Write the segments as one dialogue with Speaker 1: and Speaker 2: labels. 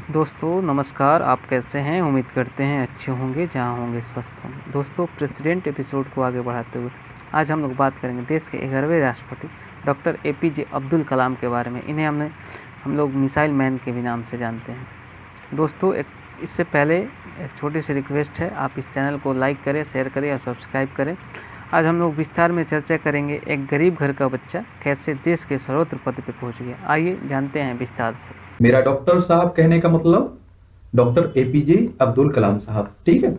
Speaker 1: दोस्तों नमस्कार। आप कैसे हैं? उम्मीद करते हैं अच्छे होंगे, जहाँ होंगे स्वस्थ होंगे। दोस्तों, प्रेसिडेंट एपिसोड को आगे बढ़ाते हुए आज हम लोग बात करेंगे देश के 11वें राष्ट्रपति डॉक्टर एपीजे अब्दुल कलाम के बारे में। इन्हें हम लोग मिसाइल मैन के भी नाम से जानते हैं। दोस्तों, इससे पहले एक छोटी सी रिक्वेस्ट है, आप इस चैनल को लाइक करें, शेयर करें और सब्सक्राइब करें। आज हम लोग विस्तार में चर्चा करेंगे एक गरीब घर का बच्चा कैसे देश के सर्वोच्च पद पर पहुंच गया। आइए जानते हैं विस्तार से।
Speaker 2: मेरा डॉक्टर साहब कहने का मतलब डॉक्टर एपीजे अब्दुल कलाम साहब, ठीक है।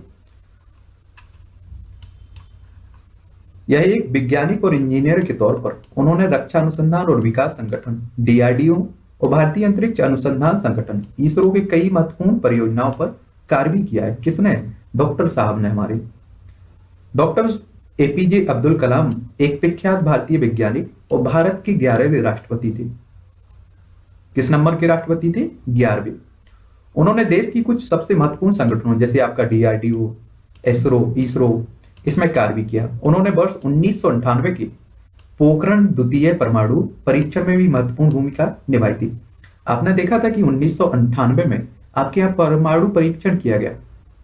Speaker 2: यह एक वैज्ञानिक और इंजीनियर के तौर पर उन्होंने रक्षा अनुसंधान और विकास संगठन डीआरडीओ और भारतीय अंतरिक्ष अनुसंधान संगठन इसरो के कई महत्वपूर्ण परियोजनाओं पर कार्य भी किया है। किसने? डॉक्टर साहब ने। हमारे डॉक्टर एपीजे अब्दुल कलाम एक विख्यात भारतीय वैज्ञानिक और भारत के 11वें राष्ट्रपति थे। किस नंबर के राष्ट्रपति थे? 11वें। उन्होंने देश की कुछ सबसे महत्वपूर्ण संगठनों जैसे आपका डीआरडीओ, इसरो इसमें कार्य भी किया। उन्होंने वर्ष 1998 के पोखरण द्वितीय परमाणु परीक्षण में भी महत्वपूर्ण भूमिका निभाई थी। आपने देखा था कि 1998 में आपके यहाँ परमाणु परीक्षण किया गया।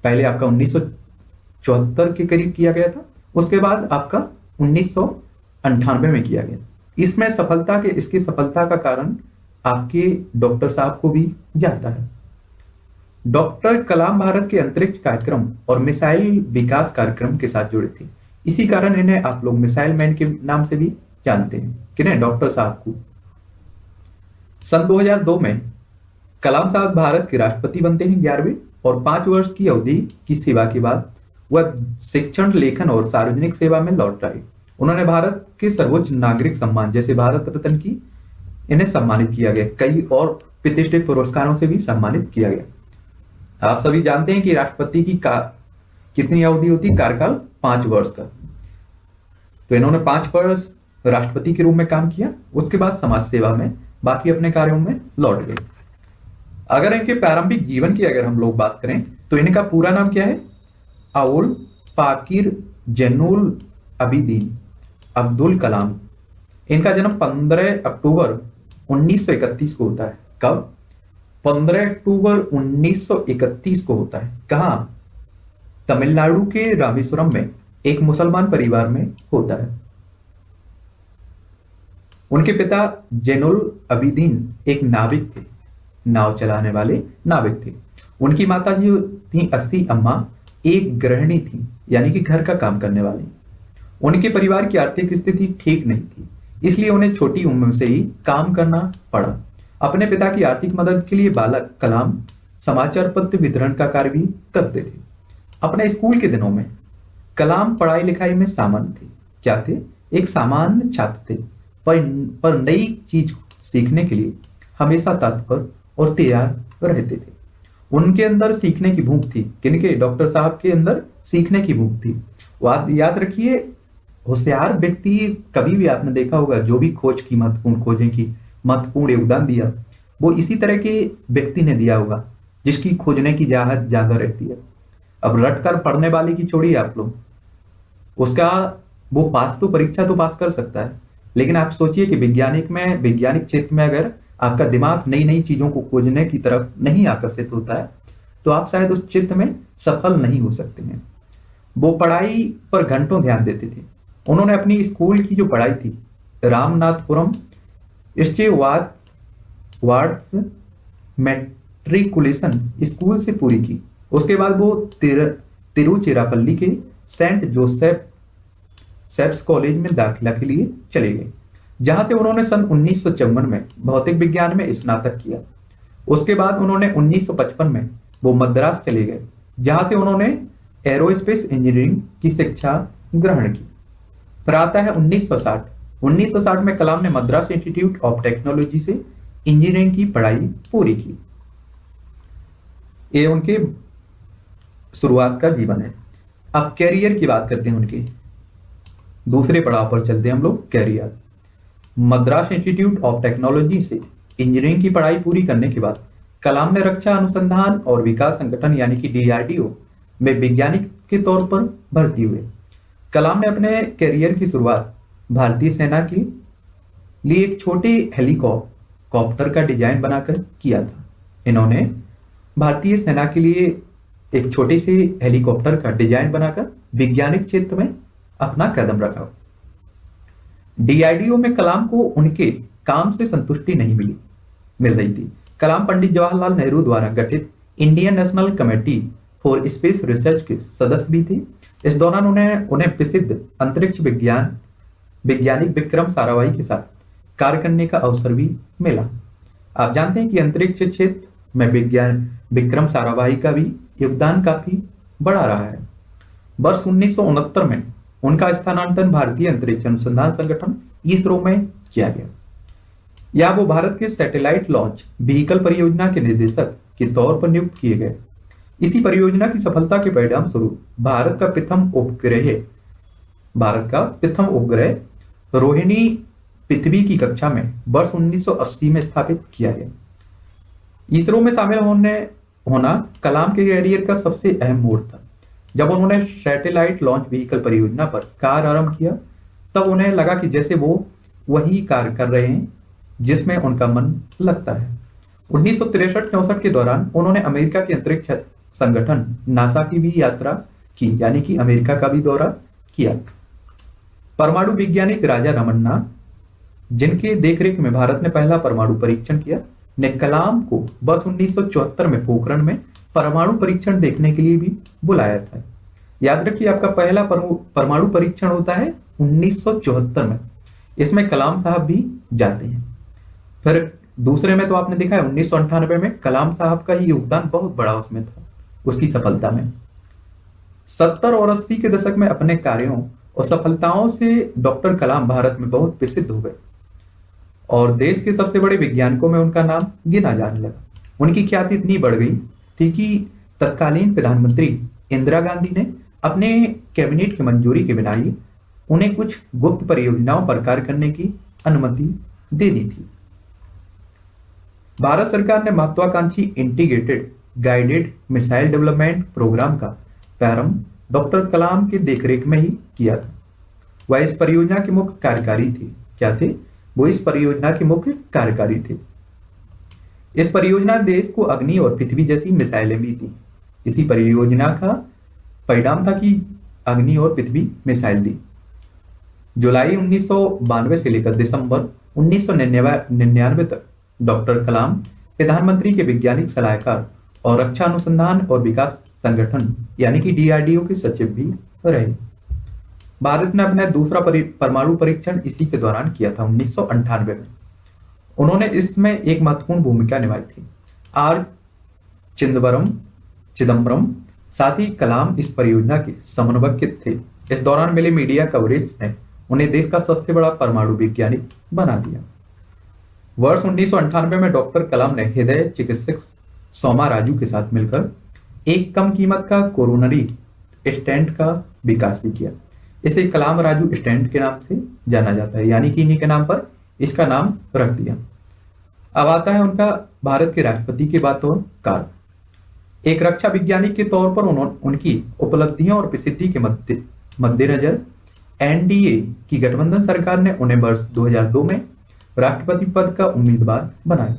Speaker 2: पहले आपका 1974 के करीब किया गया था, उसके बाद आपका 1998 में किया गया। इसकी सफलता का कारण आपके डॉक्टर साहब को भी जाता है। डॉक्टर कलाम भारत के अंतरिक्ष कार्यक्रम और मिसाइल विकास कार्यक्रम के साथ जुड़े थे। इसी कारण इन्हें आप लोग मिसाइल मैन के नाम से भी जानते हैं। किन्हें? डॉक्टर साहब को। सन 2002 में कलाम साहब भारत के राष्ट्रपति बनते हैं 11वें, और 5 वर्ष की अवधि की सेवा के बाद वह शिक्षण, लेखन और सार्वजनिक सेवा में लौट आए। उन्होंने भारत के सर्वोच्च नागरिक सम्मान जैसे भारत रत्न की इन्हें सम्मानित किया गया। कई और प्रतिष्ठित पुरस्कारों से भी सम्मानित किया गया। आप सभी जानते हैं कि राष्ट्रपति की कितनी अवधि होती? कार्यकाल 5 वर्ष का। तो इन्होंने 5 वर्ष राष्ट्रपति के रूप में काम किया, उसके बाद समाज सेवा में बाकी अपने कार्यों में लौट गए। अगर इनके प्रारंभिक जीवन की अगर हम लोग बात करें तो इनका पूरा नाम क्या है? अवुल पाकिर जैनुल अबिदीन अब्दुल कलाम। इनका जन्म 15 अक्टूबर 1931 को होता है। कब? 15 अक्टूबर 1931 को होता है। कहां? तमिलनाडु के रामेश्वरम में एक मुसलमान परिवार में होता है। उनके पिता जैनुल अबिदीन एक नाविक थे, नाव चलाने वाले नाविक थे। उनकी माता जी थी अस्ती अम्मा, एक गृहिणी थी, यानी कि घर का काम करने वाली। उनके परिवार की आर्थिक स्थिति ठीक नहीं थी, इसलिए उन्हें छोटी उम्र से ही काम करना पड़ा। अपने पिता की आर्थिक मदद के लिए बालक कलाम समाचार पत्र वितरण का कार्य भी करते थे। अपने स्कूल के दिनों में कलाम पढ़ाई लिखाई में सामान्य थे। क्या थे? एक सामान्य छात्र थे, पर नई चीज सीखने के लिए हमेशा तत्पर और तैयार रहते थे। उनके अंदर सीखने की भूख थी। किनके? डॉक्टर साहब के अंदर सीखने की भूख थी। याद रखिए, होशियार व्यक्ति कभी भी आपने देखा होगा, जो भी खोजें की महत्वपूर्ण योगदान दिया, वो इसी तरह के व्यक्ति ने दिया होगा जिसकी खोजने की चाहत ज्यादा रहती है। अब रट कर पढ़ने वाले की छोड़िए आप लोग, उसका वो परीक्षा तो पास कर सकता है, लेकिन आप सोचिए कि वैज्ञानिक क्षेत्र में अगर आपका दिमाग नई नई चीजों को खोजने की तरफ नहीं आकर्षित होता है तो आप शायद उस क्षेत्र में सफल नहीं हो सकते हैं। वो पढ़ाई पर घंटों ध्यान देते थे। उन्होंने अपनी स्कूल की जो पढ़ाई थी रामनाथपुरम वार्ड्स मैट्रिकुलेशन स्कूल से पूरी की। उसके बाद वो तिरुचिरापल्ली के सेंट जोसेफ्स कॉलेज में दाखिला के लिए चले गए, जहां से उन्होंने सन 1954 में भौतिक विज्ञान में स्नातक किया। उसके बाद उन्होंने 1955 में वो मद्रास चले गए, जहां से उन्होंने एरोस्पेस इंजीनियरिंग की शिक्षा ग्रहण की। प्रातः 1960 में कलाम ने मद्रास इंस्टीट्यूट ऑफ टेक्नोलॉजी से इंजीनियरिंग की पढ़ाई पूरी की। ये उनके शुरुआत का जीवन है। अब कैरियर की बात करते हैं। उनके दूसरे पड़ाव पर चलते हैं हम लोग। Career. Madras institute of technology से इंजीनियरिंग की पढ़ाई पूरी करने के बाद कलाम ने रक्षा अनुसंधान और विकास संगठन यानी कि डीआरडीओ में वैज्ञानिक के तौर पर भर्ती हुए। कलाम ने अपने कैरियर की शुरुआत भारतीय सेना के लिए एक छोटे हेलीकॉप्टर का डिजाइन बनाकर किया था। इन्होंने भारतीय सेना के लिए एक छोटे से हेलीकॉप्टर का डिजाइन बनाकर वैज्ञानिक क्षेत्र में अपना कदम रखा। डीआरडीओ में कलाम को उनके काम से संतुष्टि नहीं मिल रही थी। कलाम पंडित जवाहरलाल नेहरू द्वारा गठित Indian national committee for space research के सदस्य भी थे। इस दौरान उन्हें प्रसिद्ध अंतरिक्ष वैज्ञानिक विक्रम साराभाई के साथ कार्य करने का अवसर भी मिला। आप जानते हैं कि अंतरिक्ष क्षेत्र में विक्रम साराभाई का भी योगदान काफी बड़ा रहा है। वर्ष 1969 में उनका स्थानांतरण भारतीय अंतरिक्ष अनुसंधान संगठन इसरो में किया गया। यहाँ वो भारत के सैटेलाइट लॉन्च व्हीकल परियोजना के निदेशक के तौर पर नियुक्त किए गए। इसी परियोजना की सफलता के परिणाम स्वरूप भारत का प्रथम उपग्रह रोहिणी पृथ्वी की कक्षा में वर्ष 1980 में स्थापित किया गया। इसरो में शामिल होना कलाम के कैरियर का सबसे अहम मोड़ था। जब उन्होंने सैटेलाइट लॉन्च व्हीकल परियोजना पर कार्य आरंभ किया, तब उन्हें लगा कि जैसे वो वही कार्य कर रहे हैं जिसमें उनका मन लगता है। 1963-64 के दौरान उन्होंने अमेरिका के अंतरिक्ष संगठन नासा की भी यात्रा की, यानी कि अमेरिका का भी दौरा किया। परमाणु वैज्ञानिक राजा रमन्ना, जिनके देखरेख में भारत ने पहला परमाणु परीक्षण किया, ने कलाम को वर्ष 1974 में पोखरण में परमाणु परीक्षण देखने के लिए भी बुलाया था। याद रखिए, आपका पहला परमाणु परीक्षण होता है 1974 में। इसमें कलाम साहब भी जाते हैं। फिर दूसरे में तो आपने देखा है 1998 में कलाम साहब का ही योगदान बहुत बड़ा उसमें था, उसकी सफलता में। 70 और 80 के दशक में अपने कार्यों और सफलताओं से डॉक्टर कलाम भारत में बहुत प्रसिद्ध हो गए और देश के सबसे बड़े वैज्ञानिकों में उनका नाम गिना जाने लगा। उनकी ख्याति इतनी बढ़ गई थी कि तत्कालीन प्रधानमंत्री इंदिरा गांधी ने अपने कैबिनेट की मंजूरी के बिना ही उन्हें कुछ गुप्त परियोजनाओं पर कार्य करने की अनुमति दे दी थी। भारत सरकार ने महत्वाकांक्षी integrated guided missile development programme का प्रारंभ डॉक्टर कलाम के देखरेख में ही किया था। वह इस परियोजना के मुख्य कार्यकारी थे। क्या थे वो? इस परियोजना के मुख्य कार्यकारी थे। इस परियोजना देश को अग्नि और पृथ्वी जैसी मिसाइलें भी थी। इसी परियोजना का परिणाम था कि अग्नि और पृथ्वी मिसाइल दी। जुलाई 1992 से लेकर दिसंबर 1999 तक डॉक्टर कलाम प्रधानमंत्री के वैज्ञानिक सलाहकार और रक्षा अनुसंधान और विकास संगठन यानी कि डीआरडीओ के सचिव भी रहे। भारत ने अपना दूसरा परमाणु परीक्षण इसी के दौरान किया था 1998 में। उन्होंने इसमें एक महत्वपूर्ण भूमिका निभाई थी। आर चिदम्बरम साथ ही कलाम इस परियोजना के समन्वयक थे। इस दौरान मिले मीडिया कवरेज ने उन्हें देश का सबसे बड़ा परमाणु वैज्ञानिक बना दिया। वर्ष 1998 में डॉक्टर कलाम ने हृदय चिकित्सक सोमा राजू के साथ मिलकर एक कम कीमत का कोरोनरी स्टेंट का विकास भी किया। इसे कलाम राजू स्टेंट के नाम से जाना जाता है, यानी कि इन्हीं के नाम पर इसका नाम रख दिया। अब आता है उनका भारत के राष्ट्रपति की बात और कार्य। एक रक्षा वैज्ञानिक के तौर पर उनकी उपलब्धियों और प्रसिद्धि के मद्देनजर एनडीए की गठबंधन सरकार ने उन्हें वर्ष 2002 में राष्ट्रपति पद का उम्मीदवार बनाया।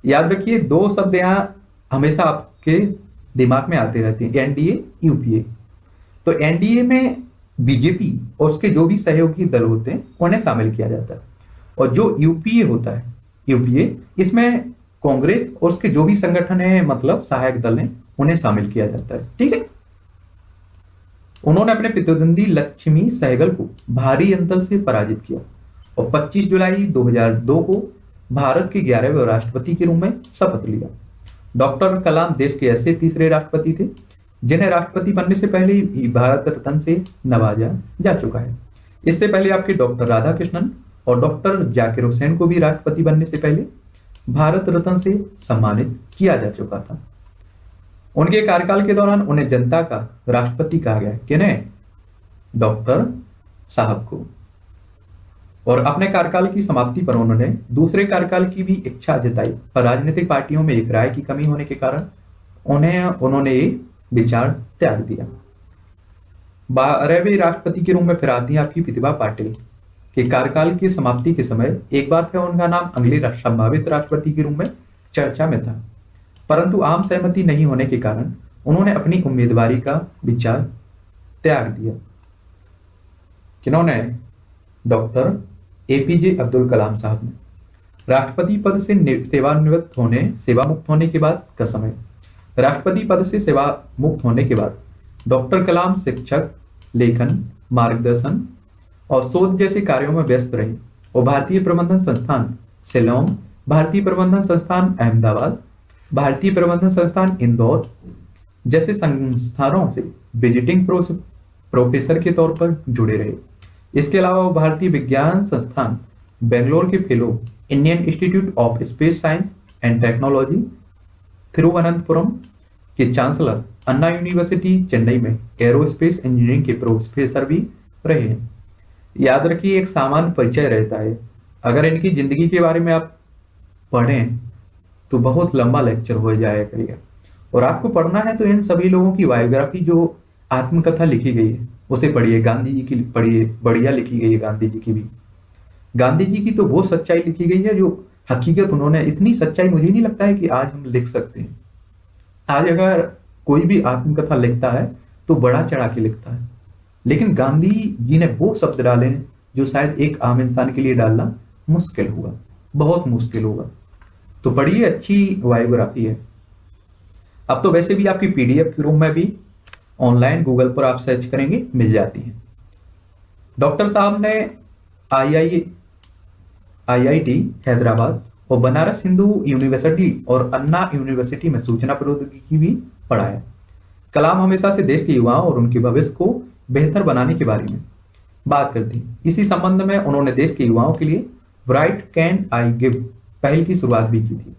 Speaker 2: याद रखिए, दो शब्द यहाँ हमेशा आपके दिमाग में आते रहते हैं, एनडीए यूपीए। तो एनडीए में बीजेपी और उसके जो भी सहयोगी दल होते हैं उन्हें शामिल किया जाता है, और जो यूपीए होता है, यूपीए इसमें कांग्रेस और उसके जो भी संगठन है, मतलब सहायक दल हैं, उन्हें शामिल किया जाता है। ठीक है। उन्होंने अपने प्रतिद्वंदी लक्ष्मी सहगल को भारी अंतर से पराजित किया और 25 जुलाई 2002 को भारत के 11वें राष्ट्रपति के रूप में शपथ लिया। डॉक्टर कलाम देश के ऐसे तीसरे राष्ट्रपति थे जिन्हें राष्ट्रपति बनने से पहले ही भारत रत्न से नवाजा जा चुका है। इससे पहले आपके डॉक्टर राधाकृष्णन और डॉक्टर जाकिर हुसैन को भी राष्ट्रपति बनने से पहले भारत रत्न से सम्मानित किया जा चुका था। उनके कार्यकाल के दौरान उन्हें जनता का राष्ट्रपति कहा गया। किन्हें? डॉक्टर साहब को। और अपने कार्यकाल की समाप्ति पर उन्होंने दूसरे कार्यकाल की भी इच्छा जताई, पर राजनीतिक पार्टियों में एक राय की कमी होने के कारण उन्होंने ये विचार त्याग दिया। 12वें राष्ट्रपति के रूप में फिर आती है आपकी प्रतिभा पाटिल। के कार्यकाल की समाप्ति के समय एक बार फिर उनका नाम अगले संभावित राष्ट्रपति के रूप में चर्चा में था। परंतु आम सहमति नहीं होने के कारण उन्होंने अपनी उम्मीदवारी का विचार त्याग दिया। किन्होंने? डॉक्टर एपीजे अब्दुल कलाम साहब ने। राष्ट्रपति पद से सेवा मुक्त होने के बाद का समय। राष्ट्रपति पद से सेवा मुक्त होने के बाद डॉक्टर कलाम शिक्षक, लेखन, मार्गदर्शन और शोध जैसे कार्यों में व्यस्त रहे और भारतीय प्रबंधन संस्थान शिलोंग, भारतीय प्रबंधन संस्थान अहमदाबाद, भारतीय प्रबंधन संस्थान इंदौर जैसे संस्थानों से विजिटिंग प्रोफेसर के तौर पर जुड़े रहे। इसके अलावा वो भारतीय विज्ञान संस्थान बेंगलोर के fellow, Indian institute of space science and technology Thiruvananthapuram के चांसलर, अन्ना यूनिवर्सिटी चेन्नई में एरोस्पेस इंजीनियरिंग के प्रोफेसर भी रहे हैं। याद रखिए, एक सामान्य परिचय रहता है। अगर इनकी जिंदगी के बारे में आप पढ़ें तो बहुत लंबा लेक्चर हो जाया करेगा, और आपको पढ़ना है तो इन सभी लोगों की बायोग्राफी जो आत्मकथा लिखी गई है उसे पढ़िए। गांधी जी की पढ़िए, बढ़िया लिखी गई है गांधी जी की भी। गांधी जी की तो वो सच्चाई लिखी गई है जो हकीकत उन्होंने, इतनी सच्चाई मुझे नहीं लगता है कि आज हम लिख सकते हैं। आज अगर कोई भी आत्मकथा लिखता है तो बड़ा चढ़ा के लिखता है, लेकिन गांधी जी ने वो शब्द डाले हैं जो शायद एक आम इंसान के लिए डालना मुश्किल होगा, बहुत मुश्किल होगा। तो पढ़िए, अच्छी बायोग्राफी है। अब तो वैसे भी आपकी पीडीएफ के रूप में भी ऑनलाइन गूगल पर आप सर्च करेंगे मिल जाती है। डॉक्टर साहब ने आईआईटी हैदराबाद और बनारस हिंदू यूनिवर्सिटी और अन्ना यूनिवर्सिटी में सूचना प्रौद्योगिकी भी पढ़ाया। कलाम हमेशा से देश के युवाओं और उनके भविष्य को बेहतर बनाने के बारे में बात करती। इसी संबंध में उन्होंने देश के युवाओं के लिए ब्राइट कैन आई गिव पहल की शुरुआत भी की थी,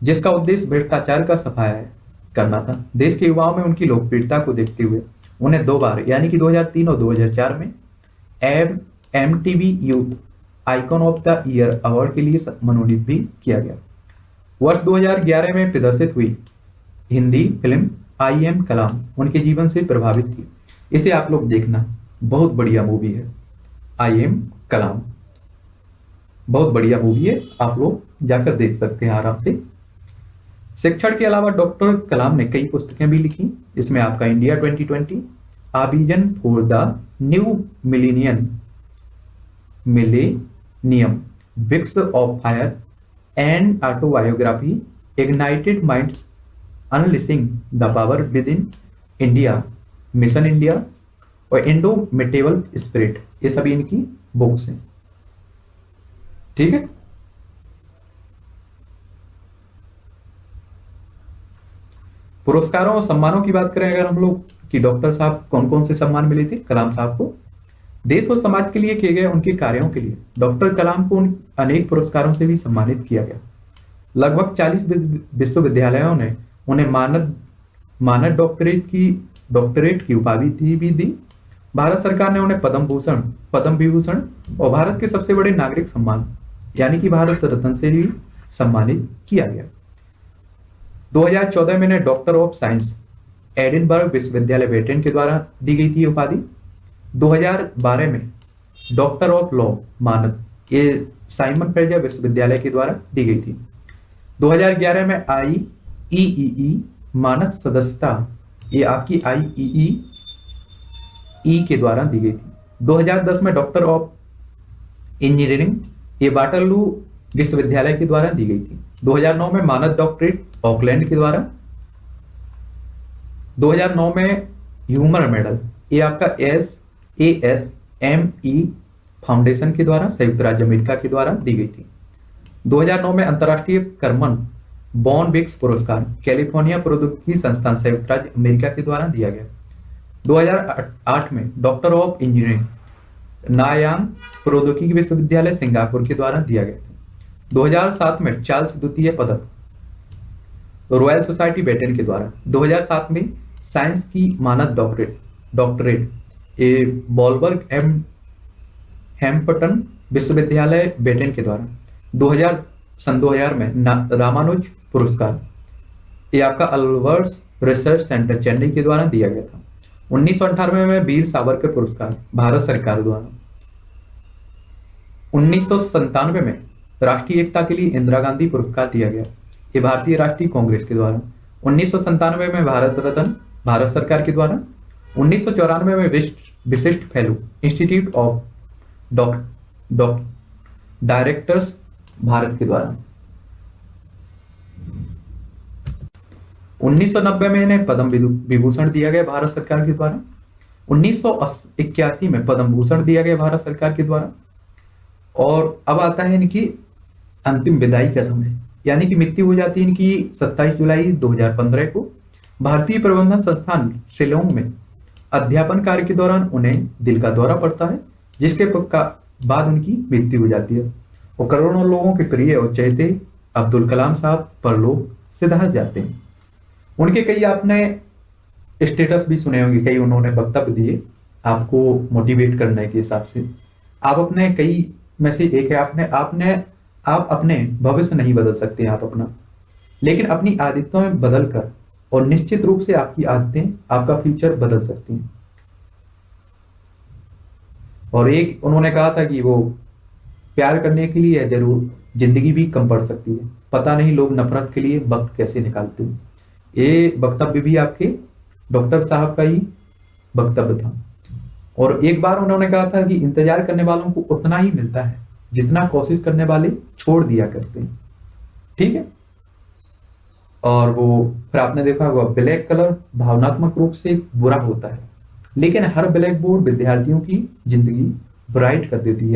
Speaker 2: जिसका उद्देश्य भ्रष्टाचार का सफाया करना था। देश के युवाओं में उनकी लोकप्रियता को देखते हुए उन्हें 2 बार यानी कि 2003 और 2004 में MTV youth icon of the year award के लिए मनोनीत भी किया गया। वर्ष 2011 में प्रदर्शित हुई हिंदी फिल्म आई एम कलाम उनके जीवन से प्रभावित थी। इसे आप लोग देखना, बहुत बढ़िया मूवी है। आई एम कलाम बहुत बढ़िया मूवी है, आप लोग जाकर देख सकते हैं आराम से। शिक्षण के अलावा डॉक्टर कलाम ने कई पुस्तकें भी लिखी। इसमें आपका India 2020, a vision for the new millennium, wings of fire and autobiography, ignited minds, unleashing the power within India, mission India और इंडोमिटेबल स्पिरिट, ये सभी इनकी बुक्स हैं। ठीक है। पुरस्कारों और सम्मानों की बात करें अगर हम लोग कि डॉक्टर साहब कौन कौन से सम्मान मिले थे कलाम साहब को, देश और समाज के लिए किए गए उनके कार्यों के लिए डॉक्टर कलाम को अनेक पुरस्कारों से भी सम्मानित किया गया। लगभग 40 विश्वविद्यालयों ने उन्हें मानद डॉक्टरेट की उपाधि भी दी। भारत सरकार ने उन्हें पद्म विभूषण और भारत के सबसे बड़े नागरिक सम्मान यानी कि भारत रत्न से भी सम्मानित किया गया। 2014 में इन्हें डॉक्टर ऑफ साइंस एडिनबर्ग विश्वविद्यालय ब्रिटेन के द्वारा दी गई थी उपाधि। 2012 में डॉक्टर ऑफ लॉ मानद ये साइमन फ्रेजर विश्वविद्यालय के द्वारा दी गई थी। 2011 में IEEE मानद सदस्यता ये आपकी IEEE के द्वारा दी गई थी। 2010 में डॉक्टर ऑफ इंजीनियरिंग ये वाटरलू विश्वविद्यालय के द्वारा दी गई थी। 2009 में मानद डॉक्टरेट ऑकलैंड के द्वारा। 2009 में ह्यूमर मेडल ये आपका ASME फाउंडेशन के द्वारा संयुक्त राज्य अमेरिका के द्वारा दी गई थी। 2009 में अंतरराष्ट्रीय कर्मन बॉन विक्स पुरस्कार कैलिफोर्निया प्रौद्योगिकी संस्थान संयुक्त राज्य अमेरिका के द्वारा दिया गया। 2008 में डॉक्टर ऑफ इंजीनियरिंग नायांग प्रौद्योगिकी विश्वविद्यालय सिंगापुर के द्वारा दिया गया था। 2007 में चार्ल्स द्वितीय पदक रॉयल सोसाइटी ब्रिटेन के द्वारा। 2007 में साइंस की मानद डॉक्टरेट बॉलबर्ग हैम्पटन विश्वविद्यालय ब्रिटेन के द्वारा। 2000 में रामानुज पुरस्कार ये आपका अल्वर्स रिसर्च सेंटर चेन्नई के द्वारा दिया गया था। 1998 में वीर सावरकर पुरस्कार भारत सरकार द्वारा। 1997 में राष्ट्रीय एकता के लिए इंदिरा गांधी पुरस्कार दिया गया। ये भारतीय राष्ट्रीय कांग्रेस के द्वारा। 1997 में भारत रत्न भारत सरकार के द्वारा। 1994 में विशिष्ट fellow institute of directors Bharat के द्वारा। 1990 में इन्हें पद्म विभूषण दिया गया भारत सरकार के द्वारा। 1981 में पद्म भूषण दिया गया भारत सरकार के द्वारा। और अब आता है इनकी अंतिम विदाई का समय, यानी कि मृत्यु हो जाती है इनकी 27 जुलाई 2015 को भारतीय प्रबंधन संस्थान शिलोंग में अध्यापन कार्य के दौरान उन्हें दिल का दौरा पड़ता है, जिसके बाद उनकी मृत्यु हो जाती है। वो करोड़ों लोगों के प्रिय और चहेते अब्दुल कलाम साहब परलोक सिधार जाते हैं। उनके कई आपने स्टेटस भी सुने होंगे, कई उन्होंने वक्तव्य दिए आपको मोटिवेट करने के हिसाब से। आप अपने कई में से एक है, आप अपने भविष्य नहीं बदल सकते आप अपना, लेकिन अपनी आदतों में बदल कर, और निश्चित रूप से आपकी आदतें आपका फ्यूचर बदल सकती हैं। और एक उन्होंने कहा था कि वो प्यार करने के लिए जरूर जिंदगी भी कम पड़ सकती है, पता नहीं लोग नफरत के लिए वक्त कैसे निकालते हैं। ये वक्तव्य भी आपके डॉक्टर साहब का ही वक्तव्य था। और एक बार उन्होंने कहा था कि इंतजार करने वालों को उतना ही मिलता है जितना कोशिश करने वाले छोड़ दिया करते हैं। ठीक है। और वो फिर आपने देखा होगा, ब्लैक कलर भावनात्मक रूप से बुरा होता है, लेकिन हर ब्लैक बोर्ड विद्यार्थियों की जिंदगी ब्राइट कर देती है।